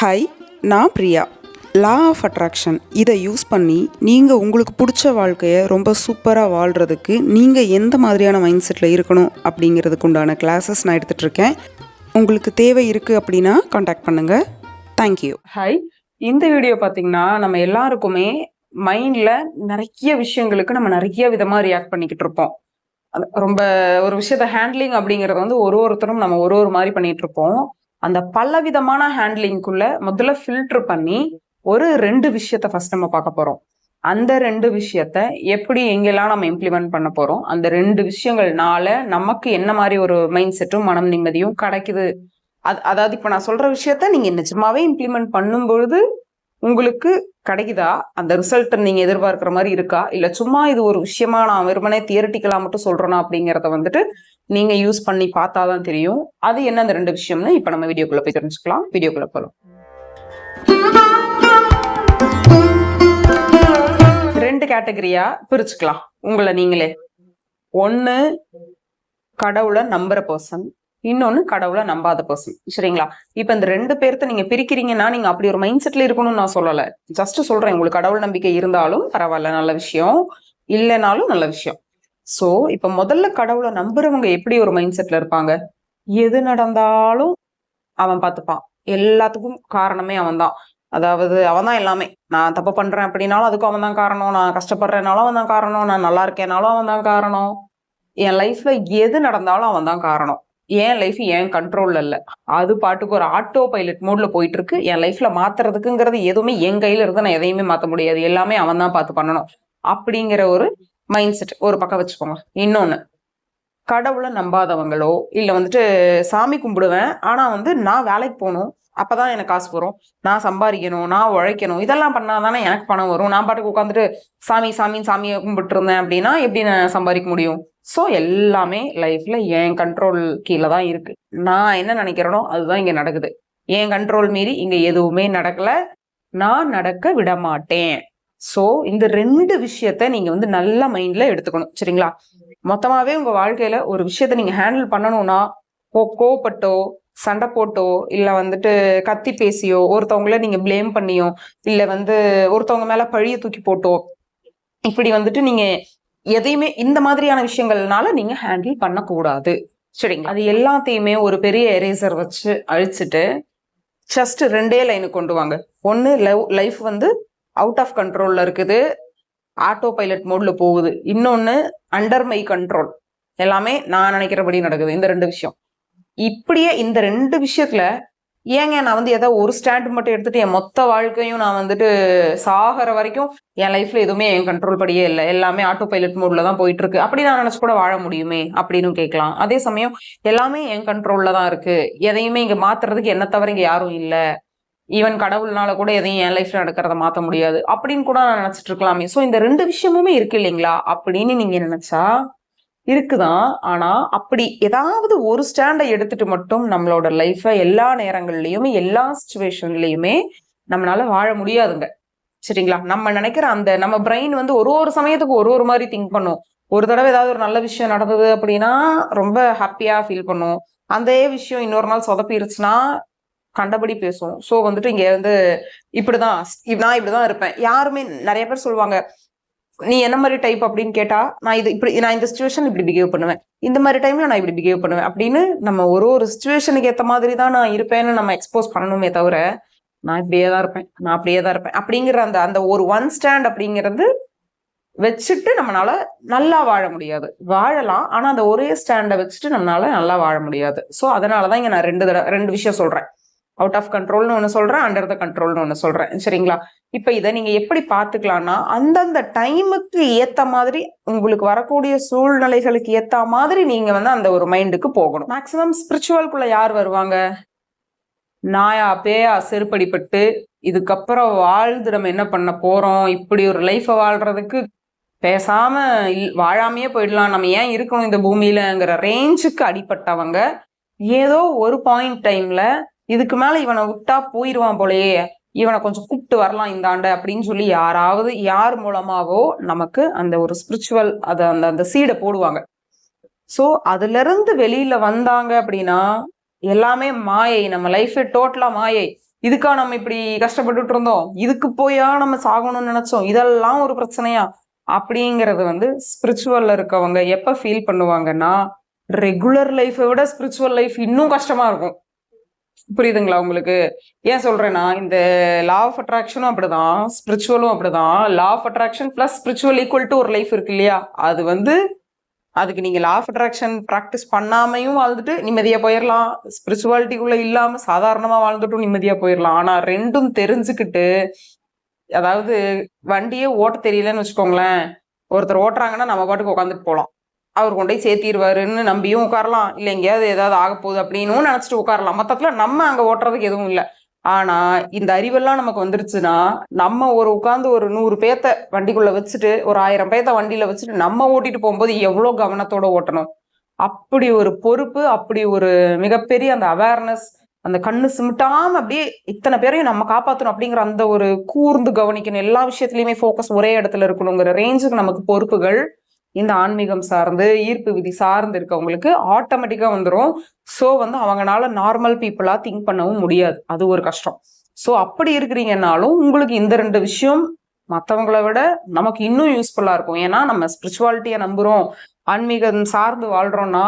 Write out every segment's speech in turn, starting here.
Hi, நான் பிரியா. லா of attraction இதை use பண்ணி நீங்கள் உங்களுக்கு பிடிச்ச வாழ்க்கையை ரொம்ப சூப்பராக வாழ்கிறதுக்கு நீங்கள் எந்த மாதிரியான மைண்ட் செட்டில் இருக்கணும் அப்படிங்கிறதுக்கு உண்டான கிளாஸஸ் நான் எடுத்துகிட்ருக்கேன். உங்களுக்கு தேவை இருக்குது அப்படின்னா காண்டாக்ட் பண்ணுங்கள். தேங்க்யூ. ஹாய், இந்த வீடியோ பார்த்தீங்கன்னா நம்ம எல்லாருக்குமே மைண்டில் நிறைய விஷயங்களுக்கு நம்ம நிறைய விதமாக ரியாக்ட் பண்ணிக்கிட்டு இருப்போம். ரொம்ப ஒரு விஷயத்த ஹேண்ட்லிங் அப்படிங்கிறது வந்து ஒருத்தரும் நம்ம ஒரு மாதிரி பண்ணிட்டு இருப்போம். அந்த பல விதமான ஹேண்ட்லிங்குள்ள முதல்ல ஃபில்டர் பண்ணி ஒரு 2 விஷயத்த ஃபர்ஸ்ட் நம்ம பார்க்க போறோம். அந்த 2 விஷயத்த எப்படி எங்கெல்லாம் நம்ம இம்ப்ளிமெண்ட் பண்ண போறோம், அந்த 2 விஷயங்கள்னால நமக்கு என்ன மாதிரி ஒரு மைண்ட் செட்டும் மனம் நிம்மதியும் கிடைக்குது. அதாவது இப்ப நான் சொல்ற விஷயத்த நீங்க நிஜமாவே இம்ப்ளிமெண்ட் பண்ணும் பொழுது உங்களுக்கு கிடைக்குதா, அந்த ரிசல்ட் நீங்க எதிர்பார்க்கிற மாதிரி இருக்கா, இல்ல சும்மா இது ஒரு விஷயமா நான் வெறுமனே தியரிட்டிக்கலா மட்டும் சொல்றேனா அப்படிங்கிறத வந்துட்டு நீங்க யூஸ் பண்ணி பார்த்தாதான் தெரியும். அது என்ன அந்த 2 விஷயம்னு இப்ப நம்ம வீடியோக்குள்ள போய் தெரிஞ்சுக்கலாம். வீடியோக்குள்ள போகலாம். 2 கேட்டகரியா பிரிச்சுக்கலாம் உங்களை நீங்களே. ஒண்ணு கடவுளை நம்புற பர்சன், இன்னொன்னு கடவுளை நம்பாத பர்சன். சரிங்களா? இப்ப இந்த 2 பேர்த்த நீங்க பிரிக்கிறீங்கன்னா நீங்க அப்படி ஒரு மைண்ட் செட்ல இருக்கணும்னு நான் சொல்லல. ஜஸ்ட் சொல்றேன், உங்களுக்கு கடவுள் நம்பிக்கை இருந்தாலும் பரவாயில்ல, நல்ல விஷயம். இல்லைனாலும் நல்ல விஷயம். சோ இப்ப முதல்ல கடவுளை நம்புறவங்க எப்படி ஒரு மைண்ட் செட்ல இருப்பாங்க? எது நடந்தாலும் அவன் பார்த்துப்பான், எல்லாத்துக்கும் காரணமே அவன் தான். அதாவது அவன் தான் எல்லாமே. நான் தப்பு பண்றேன் அப்படின்னாலும் அதுக்கும் அவன் தான் காரணம், நான் கஷ்டப்படுறேனாலும் அவன் தான் காரணம், நான் நல்லா இருக்கேனாலும் அவன் தான் காரணம், என் லைஃப்ல எது நடந்தாலும் அவன் தான் காரணம். என் லைஃப் என் கண்ட்ரோல்ல இல்ல, அது பாட்டுக்கு ஒரு ஆட்டோ பைலட் மோட்ல போயிட்டு இருக்கு. என் லைஃப்ல மாத்துறதுக்குங்கிறது எதுவுமே என் கையில இருந்து நான் எதையுமே மாத்த முடியாது, எல்லாமே அவன் தான் பார்த்து பண்ணணும் அப்படிங்கிற ஒரு மைண்ட் செட் ஒரு பக்கம் வச்சுக்கோங்க. இன்னொன்னு, கடவுளை நம்பாதவங்களோ இல்ல வந்துட்டு சாமி கும்பிடுவேன் ஆனா வந்து நான் வேலைக்கு போகணும், அப்பதான் எனக்கு காசு வரும், நான் சம்பாதிக்கணும், நான் உழைக்கணும், இதெல்லாம் பண்ணாதானே எனக்கு பணம் வரும், நான் பாட்டுக்கு உட்காந்துட்டு சாமியை கும்பிட்டு இருந்தேன் அப்படின்னா எப்படி நான் சம்பாதிக்க முடியும்? ஸோ எல்லாமே லைஃப்ல என் கண்ட்ரோல் கீழே தான் இருக்கு. நான் என்ன நினைக்கிறேனோ அதுதான் இங்க நடக்குது. என் கண்ட்ரோல் மீறி இங்க எதுவுமே நடக்கல, நான் நடக்க விட மாட்டேன். ஸோ இந்த 2 விஷயத்த நீங்க வந்து நல்ல மைண்ட்ல எடுத்துக்கணும். சரிங்களா? மொத்தமாவே உங்க வாழ்க்கையில ஒரு விஷயத்த நீங்க ஹேண்டில் பண்ணணும்னா கோவப்பட்டோ சண்டை போட்டோ இல்ல வந்துட்டு கத்தி பேசியோ ஒருத்தவங்கள நீங்க பிளேம் பண்ணியோ இல்ல வந்து ஒருத்தவங்க மேல பழிய தூக்கி போட்டோ இப்படி வந்துட்டு நீங்க எதையுமே இந்த மாதிரியான விஷயங்கள்னால நீங்க ஹேண்டில் பண்ணக்கூடாது. சரிங்க? அது எல்லாத்தையுமே ஒரு பெரிய எரேசர் வச்சு அழிச்சிட்டு ஜஸ்ட் 2 லைனுக்கு கொண்டு வாங்க. ஒன்னு, லைஃப் வந்து அவுட் ஆஃப் கண்ட்ரோல்ல இருக்குது, ஆட்டோ பைலட் மோட்ல போகுது. இன்னொன்னு, அண்டர் மை கண்ட்ரோல், எல்லாமே நான் நினைக்கிறபடி நடக்குது. இந்த 2 விஷயம். இப்படியே இந்த 2 விஷயத்துல ஏங்க நான் வந்து ஏதோ ஒரு ஸ்டாண்ட் மட்டும் எடுத்துட்டு என் மொத்த வாழ்க்கையும் நான் வந்துட்டு சாகிற வரைக்கும் என் லைஃப்ல எதுவுமே என் கண்ட்ரோல் படியே இல்லை, எல்லாமே ஆட்டோ பைலட் மோட்ல தான் போயிட்டு இருக்கு, அப்படி நான் நினைச்சு கூட வாழ முடியுமே அப்படின்னு கேட்கலாம். அதே சமயம் எல்லாமே என் கண்ட்ரோல்ல தான் இருக்கு, எதையுமே இங்க மாத்துறதுக்கு என்ன தவிர இங்க யாரும் இல்லை, ஈவன் கடவுள்னால கூட எதையும் என் லைஃப்ல நடக்கிறத மாத்த முடியாது அப்படின்னு கூட நான் நினைச்சிட்டு இருக்கலாமே. சோ இந்த 2 விஷயமுமே இருக்கு இல்லைங்களா அப்படின்னு நீங்க நினைச்சா இருக்குதான். ஆனா அப்படி ஏதாவது ஒரு ஸ்டாண்டை எடுத்துட்டு மட்டும் நம்மளோட லைஃப்ல எல்லா நேரங்கள்லயுமே எல்லா சிச்சுவேஷன்லயுமே நம்மளால வாழ முடியாதுங்க. சரிங்களா? நம்ம நினைக்கிற அந்த நம்ம பிரெயின் வந்து ஒரு சமயத்துக்கு ஒரு மாதிரி திங்க் பண்ணும். ஒரு தடவை ஏதாவது ஒரு நல்ல விஷயம் நடந்தது அப்படின்னா ரொம்ப ஹாப்பியா ஃபீல் பண்ணும். அந்த விஷயம் இன்னொரு நாள் சொதப்பிருச்சுன்னா கண்டபடி பேசும். சோ வந்துட்டு இங்க வந்து இப்படிதான் நான் இப்படிதான் இருப்பேன். யாருமே நிறைய பேர் சொல்லுவாங்க, நீ என்ன மாதிரி டைப் அப்படின்னு கேட்டா நான் இந்த சிச்சுவேஷன் இப்படி பிஹேவ் பண்ணுவேன், இந்த மாதிரி டைம்ல நான் இப்படி பிஹேவ் பண்ணுவேன் அப்படின்னு நம்ம ஒரு சிச்சுவேஷனுக்கு ஏத்த மாதிரி தான் நான் இருப்பேன்னு நம்ம எக்ஸ்போஸ் பண்ணணுமே தவிர நான் இப்படியே தான் இருப்பேன், நான் அப்படியே தான் இருப்பேன் அப்படிங்கிற அந்த ஒரு ஒன் ஸ்டாண்ட் அப்படிங்கிறது வச்சுட்டு நம்மளால நல்லா வாழ முடியாது. வாழலாம், ஆனா அந்த ஒரே ஸ்டாண்டை வச்சுட்டு நம்மளால நல்லா வாழ முடியாது. ஸோ அதனாலதான் இங்க நான் 2 விஷயம் சொல்றேன். அவுட் ஆஃப் கண்ட்ரோல்னு ஒண்ணு சொல்றேன், அண்டர் த கண்ட்ரோல்னு ஒண்ணு சொல்றேன். சரிங்களா? இப்ப இதை நீங்க எப்படி பாத்துக்கலாம்னா, அந்தந்த டைமுக்கு ஏத்த மாதிரி உங்களுக்கு வரக்கூடிய சூழ்நிலைகளுக்கு ஏத்த மாதிரி நீங்க வந்து அந்த ஒரு மைண்டுக்கு போகணும். மேக்சிமம் ஸ்பிரிச்சுவல்குள்ள யார் வருவாங்க? நாயா பேயா செருப்படிப்பட்டு இதுக்கப்புறம் வாழ்ந்து நம்ம என்ன பண்ண போறோம், இப்படி ஒரு லைஃப வாழ்றதுக்கு பேசாம வாழாமையே போயிடலாம், நம்ம ஏன் இருக்கணும் இந்த பூமியிலங்கிற ரேஞ்சுக்கு அடிப்பட்டவங்க ஏதோ ஒரு பாயிண்ட் டைம்ல இதுக்கு மேல இவனை விட்டா போயிருவான் போலயே, இவனை கொஞ்சம் கூப்பிட்டு வரலாம் இந்த ஆண்டை அப்படின்னு சொல்லி யாராவது யார் மூலமாவோ நமக்கு அந்த ஒரு ஸ்பிரிச்சுவல் அந்த சீடை போடுவாங்க. சோ அதுல இருந்து வெளியில வந்தாங்க அப்படின்னா எல்லாமே மாயை, நம்ம லைஃப் டோட்டலா மாயை. இதுக்கா நம்ம இப்படி கஷ்டப்பட்டுட்டு இருந்தோம், இதுக்கு போயா நம்ம சாகணும்னு நினைச்சோம், இதெல்லாம் ஒரு பிரச்சனையா அப்படிங்கறது வந்து ஸ்பிரிச்சுவல்ல இருக்கவங்க எப்ப ஃபீல் பண்ணுவாங்கன்னா, ரெகுலர் லைஃபை விட ஸ்பிரிச்சுவல் லைஃப் இன்னும் கஷ்டமா இருக்கும். புரியுதுங்களா உங்களுக்கு? ஏன் சொல்றேன்னா, இந்த லா ஆஃப் அட்ராக்ஷனும் அப்படிதான், ஸ்பிரிச்சுவலும் அப்படிதான். Law of attraction plus spiritual equal to ஒரு லைஃப் இருக்கு இல்லையா? அது வந்து அதுக்கு நீங்க லா ஆஃப் அட்ராக்ஷன் ப்ராக்டிஸ் பண்ணாமையும் வாழ்ந்துட்டு நிம்மதியா போயிடலாம், ஸ்பிரிச்சுவாலிட்டிக்குள்ள இல்லாம சாதாரணமா வாழ்ந்துட்டும் நிம்மதியா போயிடலாம். ஆனா ரெண்டும் தெரிஞ்சுக்கிட்டு, அதாவது வண்டியே ஓட்ட தெரியலன்னு வச்சுக்கோங்களேன், ஒருத்தர் ஓட்டுறாங்கன்னா நம்ம பாட்டுக்கு உட்காந்துட்டு போலாம். அவர் கொண்டு போய் சேர்த்திருவாருன்னு நம்பியும் உட்காரலாம், இல்ல எங்கேயாவது ஏதாவது ஆக போகுது அப்படின்னு நினைச்சிட்டு உட்காரலாம். மொத்தத்துல நம்ம அங்க ஓட்டுறதுக்கு எதுவும் இல்லை. ஆனா இந்த அறிவெல்லாம் நமக்கு வந்துருச்சுன்னா, நம்ம உட்காந்து ஒரு 100 பேத்த வண்டிக்குள்ள வச்சுட்டு, ஒரு 1000 பேத்த வண்டியில வச்சுட்டு நம்ம ஓட்டிட்டு போகும்போது எவ்வளவு கவனத்தோட ஓட்டணும். அப்படி ஒரு பொறுப்பு, அப்படி ஒரு மிகப்பெரிய அந்த அவேர்னஸ், அந்த கண்ணு சிமிட்டாம அப்படியே இத்தனை பேரையும் நம்ம காப்பாற்றணும் அப்படிங்கிற அந்த ஒரு கூர்ந்து கவனிக்கணும், எல்லா விஷயத்துலயுமே ஃபோக்கஸ் ஒரே இடத்துல இருக்கணுங்கிற ரேஞ்சுக்கு நமக்கு பொறுப்புகள் இந்த ஆன்மீகம் சார்ந்து, ஈர்ப்பு விதி சார்ந்து இருக்கவங்களுக்கு ஆட்டோமேட்டிக்கா வந்துடும். ஸோ வந்து அவங்களால நார்மல் பீப்புளா திங்க் பண்ணவும் முடியாது. அது ஒரு கஷ்டம். ஸோ அப்படி இருக்கிறீங்கன்னாலும் உங்களுக்கு இந்த 2 விஷயம் மற்றவங்களை விட நமக்கு இன்னும் யூஸ்ஃபுல்லா இருக்கும். ஏன்னா நம்ம ஸ்பிரிச்சுவாலிட்டியை நம்புறோம், ஆன்மீகம் சார்ந்து வாழ்றோம்னா,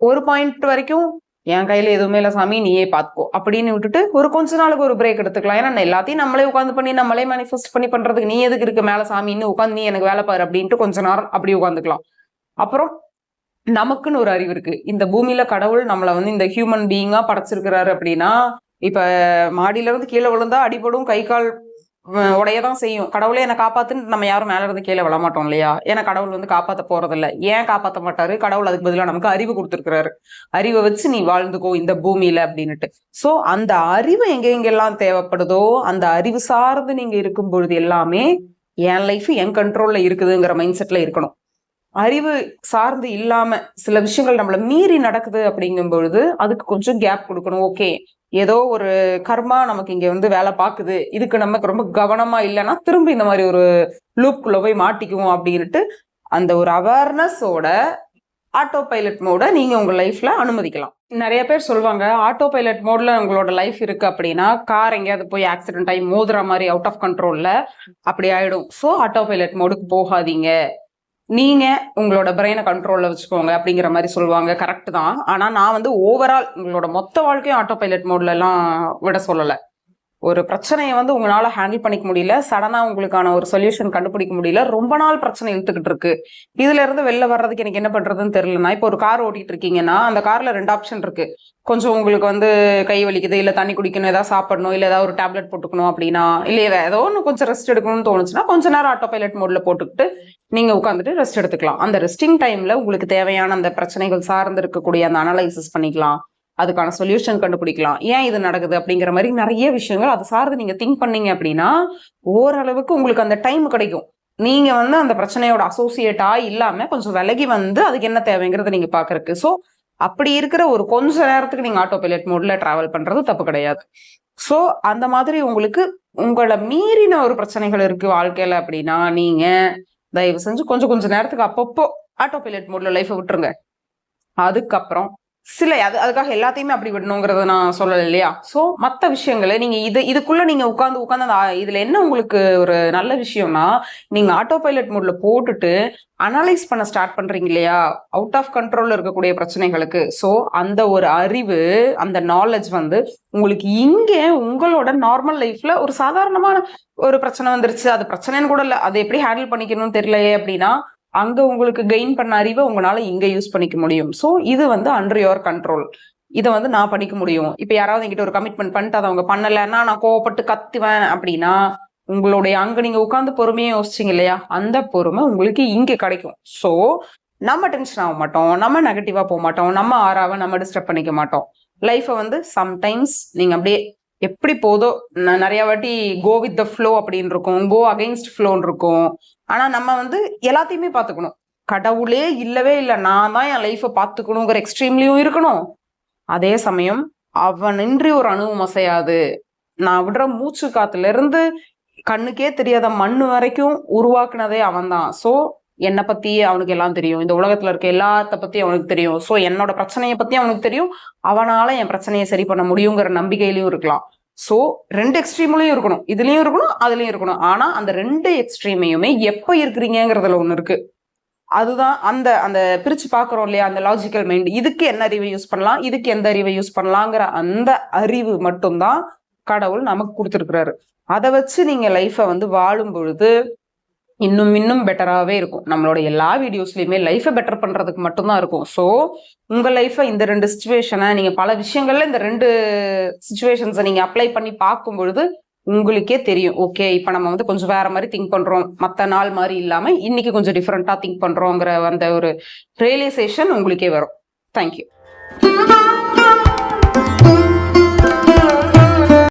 ஒரு பாயிண்ட் வரைக்கும் என் கையில எதுவுமே இல்லை சாமி, நீயே பார்த்துக்கோ அப்படின்னு விட்டுட்டு ஒரு கொஞ்ச நாளுக்கு ஒரு பிரேக் எடுத்துக்கலாம். ஏன்னா எல்லாத்தையும் நம்மளே உட்காந்து பண்ணி நம்மளே மேனிஃபெஸ்ட் பண்ணி பண்றதுக்கு நீ எதுக்கு இருக்கு மேல சாமி, இன்னும் உட்காந்து நீ எனக்கு வேலை பாரு அப்படின்ட்டு கொஞ்ச நேரம் அப்படி உட்காந்துக்கலாம். அப்புறம் நமக்குன்னு ஒரு அறிவு இருக்கு. இந்த பூமியில கடவுள் நம்மளை வந்து இந்த ஹியூமன் பீயிங்கா படைச்சிருக்கிறாரு அப்படின்னா, இப்ப மாடியில இருந்து கீழே விழுந்தா அடிபடும், கை கால் உடையதான் செய்யும். கடவுளே என்னை காப்பாத்துன்னு நம்ம யாரும் மேல இருந்து கீழே விழ மாட்டோம் இல்லையா? ஏன்னா கடவுள் வந்து காப்பாத்த போறது இல்லை. ஏன் காப்பாத்த மாட்டாரு? கடவுள் அதுக்கு பதிலா நமக்கு அறிவு கொடுத்துருக்கிறாரு. அறிவை வச்சு நீ வாழ்ந்துக்கோ இந்த பூமியில அப்படின்னுட்டு. சோ அந்த அறிவு எங்கெங்கெல்லாம் தேவைப்படுதோ, அந்த அறிவு சார்ந்து நீங்க இருக்கும் பொழுது எல்லாமே என் லைஃப் என் கண்ட்ரோல்ல இருக்குதுங்கிற மைண்ட் செட்ல இருக்கணும். அறிவு சார்ந்து இல்லாம சில விஷயங்கள் நம்மள மீறி நடக்குது அப்படிங்கும் பொழுது அதுக்கு கொஞ்சம் கேப் கொடுக்கணும். ஓகே, ஏதோ ஒரு கர்மா நமக்கு இங்க வந்து வேலை பார்க்குது, இதுக்கு நமக்கு ரொம்ப கவனமா இல்லைன்னா திரும்ப இந்த மாதிரி ஒரு லூப்குள்ள போய் மாட்டிக்குவோம் அப்படின்ட்டு அந்த ஒரு அவேர்னஸோட ஆட்டோ பைலட் மோட நீங்க உங்க லைஃப்ல அனுமதிக்கலாம். நிறைய பேர் சொல்லுவாங்க, ஆட்டோ பைலட் மோட்ல உங்களோட லைஃப் இருக்கு அப்படின்னா கார் எங்கேயாவது போய் ஆக்சிடென்ட் ஆகி மோதுற மாதிரி அவுட் ஆஃப் கண்ட்ரோல்ல அப்படி ஆயிடும். ஸோ ஆட்டோ பைலட் மோடுக்கு போகாதீங்க, நீங்க உங்களோட பிரெயினை கண்ட்ரோல்ல வச்சுக்கோங்க அப்படிங்கிற மாதிரி சொல்லுவாங்க. கரெக்ட் தான். ஆனா நான் வந்து ஓவரால் உங்களோட மொத்த வாழ்க்கையும் ஆட்டோ பைலட் மோட்ல எல்லாம் விட சொல்லலை. ஒரு பிரச்சனையை வந்து உங்களால ஹேண்டில் பண்ணிக்க முடியல, சடனா உங்களுக்கான ஒரு சொல்யூஷன் கண்டுபிடிக்க முடியல, ரொம்ப நாள் பிரச்சனை இழுத்துக்கிட்டு இருக்கு, இதுல இருந்து வெளில வர்றதுக்கு எனக்கு என்ன பண்றதுன்னு தெரியலனா, இப்போ ஒரு கார் ஓட்டிட்டு இருக்கீங்கன்னா அந்த கார்ல 2 ஆப்ஷன் இருக்கு. கொஞ்சம் உங்களுக்கு வந்து கை வலிக்குது, இல்ல தண்ணி குடிக்கணும், ஏதாவது சாப்பிடணும், இல்ல ஏதாவது ஒரு டேப்லெட் போட்டுக்கணும் அப்படின்னா, இல்ல ஏதோ ஒன்று கொஞ்சம் ரெஸ்ட் எடுக்கணும்னு தோணுச்சுன்னா கொஞ்ச நேரம் ஆட்டோ பைலட் மோட்ல போட்டுக்கிட்டு நீங்க உட்காந்துட்டு ரெஸ்ட் எடுத்துக்கலாம். அந்த ரெஸ்டிங் டைம்ல உங்களுக்கு தேவையான அந்த பிரச்சனைகள் சார்ந்து இருக்கக்கூடிய அந்த அனலைசிஸ் பண்ணிக்கலாம், அதுக்கான சொல்யூஷன் கண்டுபிடிக்கலாம், ஏன் இது நடக்குது அப்படிங்கிற மாதிரி நிறைய விஷயங்கள் அது சார்ந்து நீங்க திங்க் பண்ணீங்க அப்படின்னா ஓரளவுக்கு உங்களுக்கு அந்த டைம் கிடைக்கும். நீங்க வந்து அந்த பிரச்சனையோட அசோசியேட்டா இல்லாம கொஞ்சம் விலகி வந்து அதுக்கு என்ன தேவைங்கிறத நீங்க பாக்குறதுக்கு. ஸோ அப்படி இருக்கிற ஒரு கொஞ்ச நேரத்துக்கு நீங்க ஆட்டோ பைலட் மோட்ல டிராவல் பண்றது தப்பு கிடையாது. ஸோ அந்த மாதிரி உங்களுக்கு உங்களை மீறின ஒரு பிரச்சனைகள் இருக்கு வாழ்க்கையில அப்படின்னா நீங்க தயவு செஞ்சு கொஞ்சம் நேரத்துக்கு அப்பப்போ ஆட்டோ பைலட் மோட்ல லைஃபை விட்டுருங்க. அதுக்கப்புறம் அதுக்காக எல்லாத்தையுமே அப்படி விடணுங்கிறத நான் சொல்லலை இல்லையா? ஸோ மற்ற விஷயங்களை நீங்க இதுக்குள்ள நீங்க உட்காந்து இதுல என்ன உங்களுக்கு ஒரு நல்ல விஷயம்னா, நீங்க ஆட்டோ பைலட் மோட்ல போட்டுட்டு அனலைஸ் பண்ண ஸ்டார்ட் பண்றீங்க இல்லையா, அவுட் ஆஃப் கண்ட்ரோல்ல இருக்கக்கூடிய பிரச்சனைகளுக்கு. ஸோ அந்த ஒரு அறிவு, அந்த நாலேஜ் வந்து உங்களுக்கு இங்க உங்களோட நார்மல் லைஃப்ல ஒரு சாதாரணமான ஒரு பிரச்சனை வந்துருச்சு, அது பிரச்சனைன்னு கூட இல்லை, அதை எப்படி ஹேண்டில் பண்ணிக்கணும்னு தெரியலையே அப்படின்னா அங்க உங்களுக்கு கெயின் பண்ண அறிவை உங்களால இங்க யூஸ் பண்ணிக்க முடியும். ஸோ இது வந்து அண்டர் யுவர் கண்ட்ரோல், இதை வந்து நான் பண்ணிக்க முடியும். இப்ப யாராவது என்கிட்ட ஒரு கமிட்மெண்ட் பண்ணிட்டு அதை அவங்க பண்ணலைன்னா நான் கோவப்பட்டு கத்துவேன் அப்படின்னா உங்களுடைய அங்க நீங்க உட்காந்து பொறுமையா யோசிச்சிங்க இல்லையா, அந்த பொறுமை உங்களுக்கு இங்க கிடைக்கும். ஸோ நம்ம டென்ஷன் ஆக மாட்டோம், நம்ம நெகட்டிவா போக மாட்டோம், நம்ம ஆறாவை நம்ம டிஸ்டர்ப் பண்ணிக்க மாட்டோம். லைஃபை வந்து சம்டைம்ஸ் நீங்க அப்படியே எப்படி போதோ, நிறைய வாட்டி கோ வித் த ஃப்ளோ அப்படின்னு இருக்கும், கோ அகெயின்ஸ்ட் ஃப்ளோன்னு இருக்கும். ஆனா நம்ம வந்து எல்லாத்தையுமே பார்த்துக்கணும். கடவுளே இல்லவே இல்லை, நான் தான் என் லைஃபை பார்த்துக்கணுங்கிற எக்ஸ்ட்ரீம்லயும் இருக்கணும். அதே சமயம் அவனின்றி ஒரு அணுவும் அசையாது, நான் விடுற மூச்சு காத்துல இருந்து கண்ணுக்கே தெரியாத மண்ணு வரைக்கும் உருவாக்குனதே அவன் தான். ஸோ என்னை பத்தி அவனுக்கு எல்லாம் தெரியும், இந்த உலகத்துல இருக்க எல்லாத்த பத்தி அவனுக்கு தெரியும். ஸோ என்னோட பிரச்சனையை பத்தி அவனுக்கு தெரியும், அவனால என் பிரச்சனையை சரி பண்ண முடியுங்கிற நம்பிக்கையிலையும் இருக்கலாம். ஸோ 2 எக்ஸ்ட்ரீம்லயும் இருக்கணும், இதுலயும் இருக்கணும், அதுலயும் இருக்கணும். ஆனா அந்த 2 எக்ஸ்ட்ரீமையுமே எப்ப இருக்கிறீங்கிறதுல ஒண்ணு இருக்கு. அதுதான் அந்த அந்த பிரிச்சு பாக்குறோம் இல்லையா, அந்த லாஜிக்கல் மைண்ட். இதுக்கு என்ன அறிவை யூஸ் பண்ணலாம், இதுக்கு எந்த அறிவை யூஸ் பண்ணலாங்கிற அந்த அறிவு மட்டும்தான் கடவுள் நமக்கு கொடுத்துருக்கிறாரு. அதை வச்சு நீங்க லைஃபை வந்து வாழும் பொழுது இன்னும் இன்னும் பெட்டராகவே இருக்கும். நம்மளோட எல்லா வீடியோஸ்லையுமே லைஃபை பெட்டர் பண்றதுக்கு மட்டும்தான் இருக்கும். ஸோ உங்க லைஃபை இந்த 2 சுச்சுவேஷனை நீங்க பல விஷயங்கள்ல இந்த 2 சுச்சுவேஷன்ஸை நீங்க அப்ளை பண்ணி பார்க்கும் பொழுது உங்களுக்கே தெரியும். ஓகே, இப்போ நம்ம வந்து கொஞ்சம் வேற மாதிரி திங்க் பண்றோம், மற்ற நாள் மாதிரி இல்லாம இன்னைக்கு கொஞ்சம் டிஃப்ரெண்டா திங்க் பண்றோங்கிற அந்த ஒரு ரியலைசேஷன் உங்களுக்கே வரும். தேங்க்யூ.